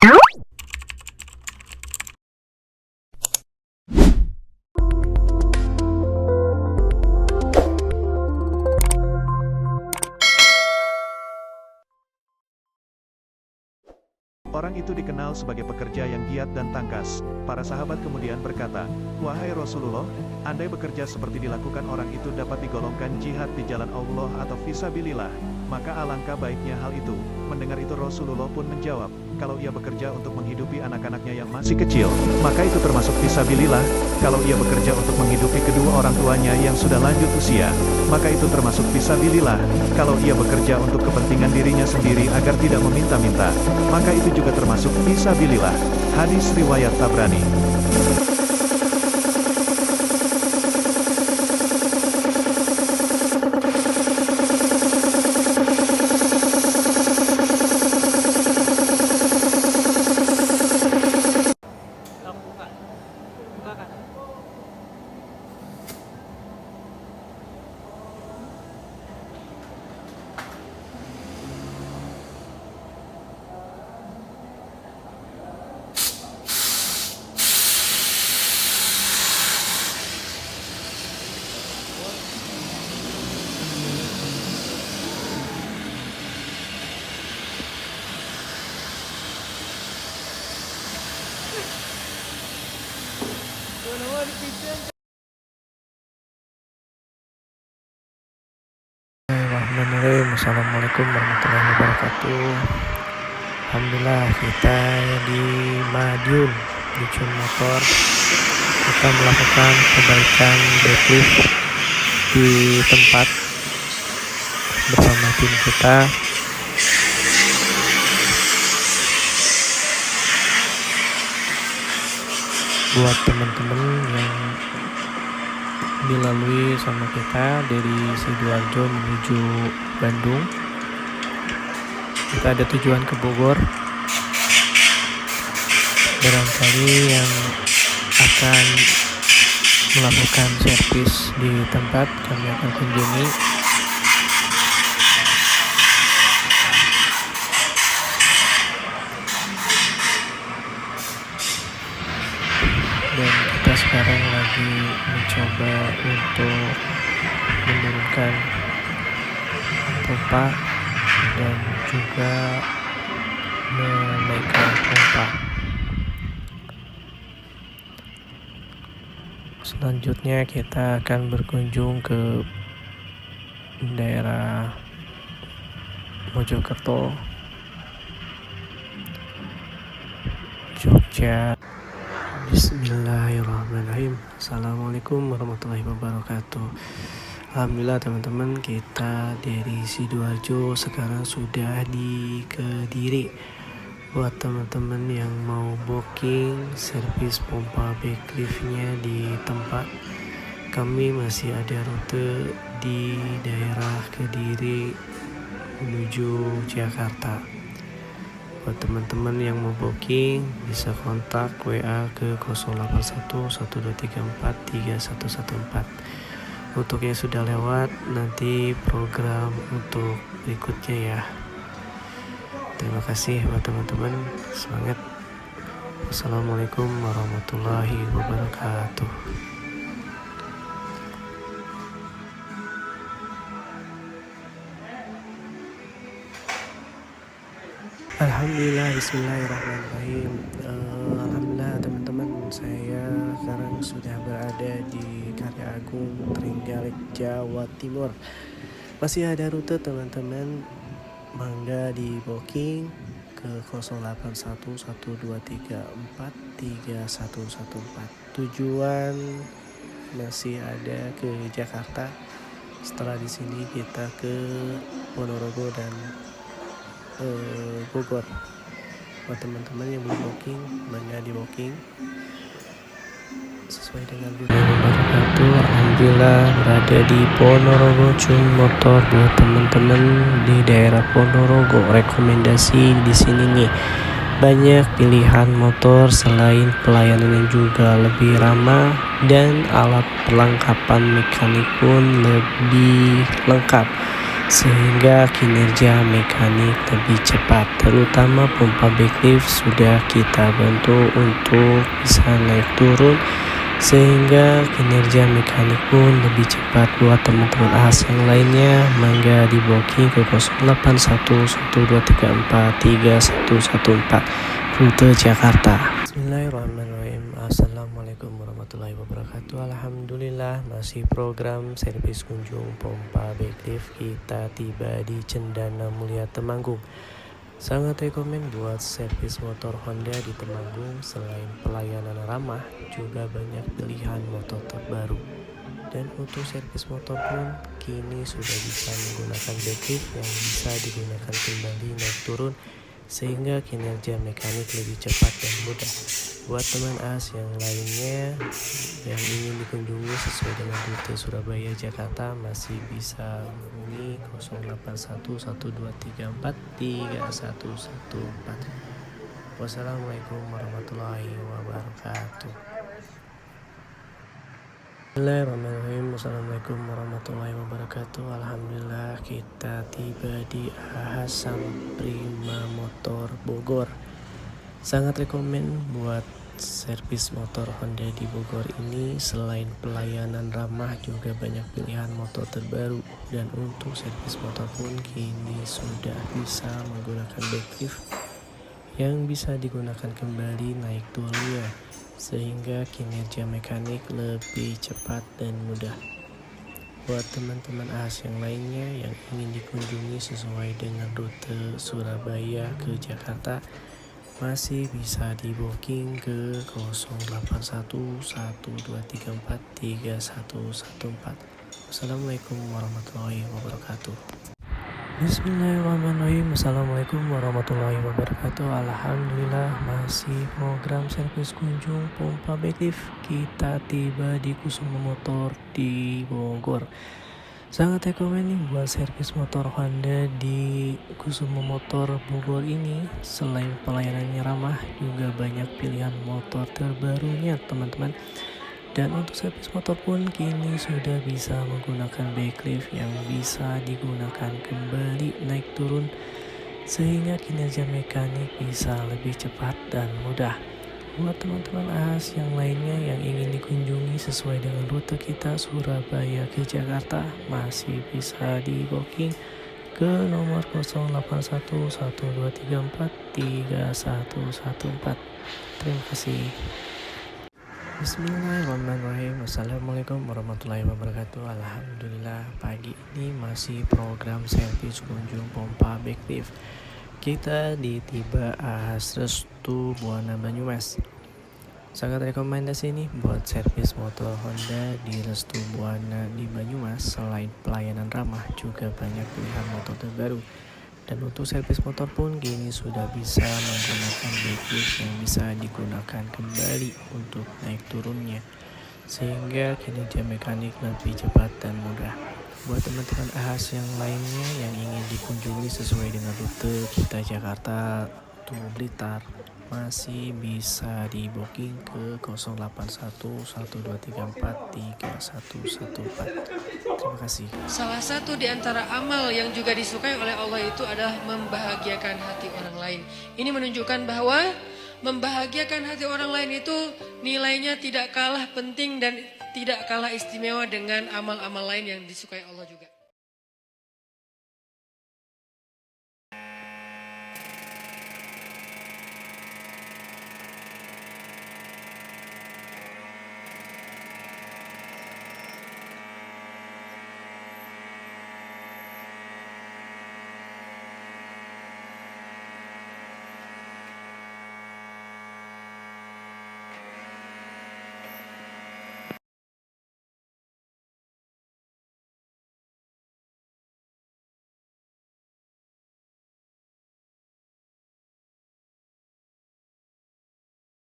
Orang itu dikenal sebagai pekerja yang giat dan tangkas. Para sahabat kemudian berkata, "Wahai Rasulullah, andai bekerja seperti dilakukan orang itu dapat digolongkan jihad di jalan Allah atau fisabilillah, maka alangkah baiknya hal itu." Mendengar itu Rasulullah pun menjawab, "Kalau ia bekerja untuk menghidupi anak-anaknya yang masih kecil, maka itu termasuk fisabilillah. Kalau ia bekerja untuk menghidupi kedua orang tuanya yang sudah lanjut usia, maka itu termasuk fisabilillah. Kalau ia bekerja untuk kepentingan dirinya sendiri agar tidak meminta-minta, maka itu juga termasuk fisabilillah." Hadis riwayat Tabrani. Bismillahirrahmanirrahim. Assalamualaikum warahmatullahi wabarakatuh. Alhamdulillah kita di Madiun di Cun Motor kita melakukan perbaikan deadlift di tempat bersama tim kita. Buat teman-teman yang dilalui sama kita dari Sidoarjo menuju Bandung, kita ada tujuan ke Bogor. Barangkali yang akan melakukan servis di tempat kami akan kunjungi. Dan kita sekarang lagi mencoba untuk menurunkan pompa dan juga menaikkan pompa. Selanjutnya kita akan berkunjung ke daerah Mojokerto, Jogja. Bismillahirrahmanirrahim. Assalamualaikum warahmatullahi wabarakatuh. Alhamdulillah teman-teman, kita dari Sidoarjo sekarang sudah di Kediri. Buat teman-teman yang mau booking servis pompa backliftnya di tempat, kami masih ada rute di daerah Kediri menuju Jakarta. Buat teman-teman yang mau booking bisa kontak WA ke 081123431114. Untuk yang sudah lewat nanti program untuk berikutnya ya. Terima kasih buat teman-teman, semangat. Wassalamualaikum warahmatullahi wabarakatuh. Alhamdulillah, bismillahirrahmanirrahim. Alhamdulillah teman-teman, saya sekarang sudah berada di Karya Agung, Trenggalek, Jawa Timur. Masih ada rute teman-teman, mangga di booking ke 081123431114. Tujuan masih ada ke Jakarta. Setelah di sini kita ke Ponorogo dan Bogor. Buat teman-teman yang belum booking, mangga di booking sesuai dengan wabarakatuh. Alhamdulillah berada di Ponorogo Cun Motor. Buat teman-teman di daerah Ponorogo, rekomendasi di sini nih, banyak pilihan motor selain pelayanan yang juga lebih ramah dan alat perlengkapan mekanik pun lebih lengkap. sehingga kinerja mekanik lebih cepat. Terutama pompa backlift sudah kita bantu untuk bisa naik turun, sehingga kinerja mekanik pun lebih cepat. Buat teman-teman ahas yang lainnya, mangga di booking ke 0811234314 rute Jakarta. Bismillahirrahmanirrahim. Assalamualaikum warahmatullahi wabarakatuh. Alhamdulillah, masih program servis kunjung pompa backlift. Kita tiba di Cendana Mulia Temanggung. Sangat rekomen buat servis motor Honda di Temanggung. Selain pelayanan ramah, juga banyak pilihan motor terbaru. Dan untuk servis motor pun kini sudah bisa menggunakan backlift yang bisa digunakan kembali naik turun, sehingga kinerja mekanik lebih cepat dan mudah. Buat teman as yang lainnya yang ingin dikunjungi sesuai dengan rute Surabaya Jakarta, masih bisa hubungi 0811234314. Wassalamualaikum warahmatullahi wabarakatuh. Bismillahirrahmanirrahim. Assalamualaikum warahmatullahi wabarakatuh. Alhamdulillah, kita tiba di Ahasam Prima Motor Bogor. Sangat rekomen buat servis motor Honda di Bogor ini. Selain pelayanan ramah, juga banyak pilihan motor terbaru. Dan untuk servis motor pun kini sudah bisa menggunakan backlift yang bisa digunakan kembali naik turunnya, sehingga kinerja mekanik lebih cepat dan mudah. Buat teman-teman ahas yang lainnya yang ingin dikunjungi sesuai dengan rute Surabaya ke Jakarta, masih bisa di booking ke 0811234314. Wassalamualaikum warahmatullahi wabarakatuh. Bismillahirrahmanirrahim. Assalamualaikum warahmatullahi wabarakatuh. Alhamdulillah, masih program servis kunjung pompa backlift. Kita tiba di Kusumo Motor di Bogor. Sangat rekomen nih buat servis motor Honda di Kusumo Motor Bogor ini. Selain pelayanannya ramah, juga banyak pilihan motor terbarunya teman-teman. Dan untuk servis motor pun kini sudah bisa menggunakan backlift yang bisa digunakan kembali naik turun, sehingga kinerja mekanik bisa lebih cepat dan mudah. Buat teman-teman ahas yang lainnya yang ingin dikunjungi sesuai dengan rute kita Surabaya ke Jakarta, masih bisa di booking ke nomor 0811234314. Terima kasih. Bismillahirrahmanirrahim. Assalamualaikum warahmatullahi wabarakatuh. Alhamdulillah, pagi ini masih program servis kunjung pompa backlift. Kita di Tiba Ahas Restu Buana Banyumas. Sangat rekomendasi nih buat servis motor Honda di Restu Buana di Banyumas. Selain pelayanan ramah, juga banyak pilihan motor terbaru. Dan untuk servis motor pun kini sudah bisa menggunakan backlift yang bisa digunakan kembali untuk naik turunnya, sehingga kinerja mekanik lebih cepat dan mudah. Buat teman-teman ahas yang lainnya yang ingin dikunjungi sesuai dengan rute kita Jakarta to Blitar, masih bisa di booking ke 0811234314. Terima kasih. Salah satu di antara amal yang juga disukai oleh Allah itu adalah membahagiakan hati orang lain. Ini menunjukkan bahwa membahagiakan hati orang lain itu nilainya tidak kalah penting dan tidak kalah istimewa dengan amal-amal lain yang disukai Allah juga.